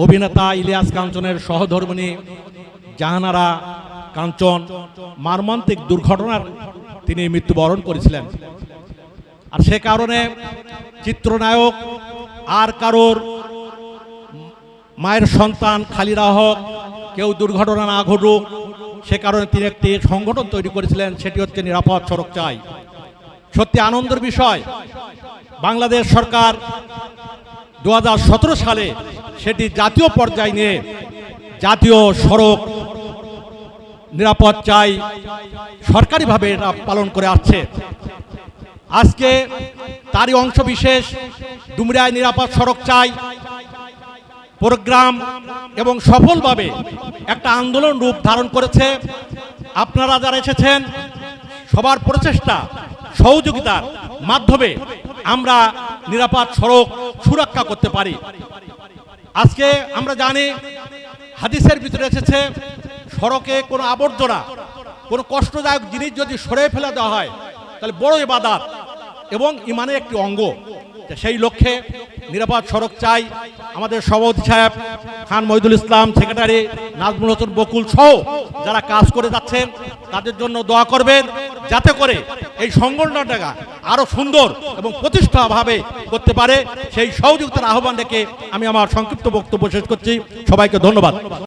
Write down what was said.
অভিনেতা ইলিয়াস কাঞ্চনের সহধর্মিণী জাহানারা কাঞ্চন মর্মান্তিক দুর্ঘটনার তিনি মৃত্যুবরণ করেছিলেন। আর সে কারণে চিত্রনায়ক আর কারোর মায়ের সন্তান খালিরা হোক, কেউ দুর্ঘটনা না ঘটুক, সে কারণে তিনি একটি সংগঠন তৈরি করেছিলেন, সেটি হচ্ছে নিরাপদ সড়ক চাই। সত্যি আনন্দের বিষয়, বাংলাদেশ সরকার 2017 সালে সেটি জাতীয় পর্যায়ে নিয়ে জাতীয় সড়ক নিরাপদ চাই সরকারিভাবে এটা পালন করে আসছে। আজকে তারই অংশ বিশেষ ডুমুরিয়ায় নিরাপদ সড়ক চাই প্রোগ্রাম এবং সফলভাবে একটা আন্দোলন রূপ ধারণ করেছে। আপনারা যারা এসেছেন সবার প্রচেষ্টা সহযোগিতার মাধ্যমে আমরা নিরাপদ সড়ক সুরক্ষা করতে পারি। আজকে আমরা জানি হাদিসের ভিতরে এসেছে সড়কে কোনো আবর্জনা, কোনো কষ্টদায়ক জিনিস যদি সরে ফেলে দেওয়া হয় তাহলে বড় ইবাদত এবং ইমানের একটি অঙ্গ। সেই লক্ষ্যে নিরাপদ সড়ক চাই আমাদের সভাপতি সাহেব খান মহিদুল ইসলাম, সেক্রেটারি নাজমুল হোসেন বকুল সহ যারা কাজ করে যাচ্ছেন তাদের জন্য দোয়া করবেন, যাতে করে এই সংগঠনটা আরো সুন্দর এবং প্রতিষ্ঠাভাবে করতে পারে। সেই সহযোগিতার আহ্বান রেখে আমি আমার সংক্ষিপ্ত বক্তব্য শেষ করছি। সবাইকে ধন্যবাদ।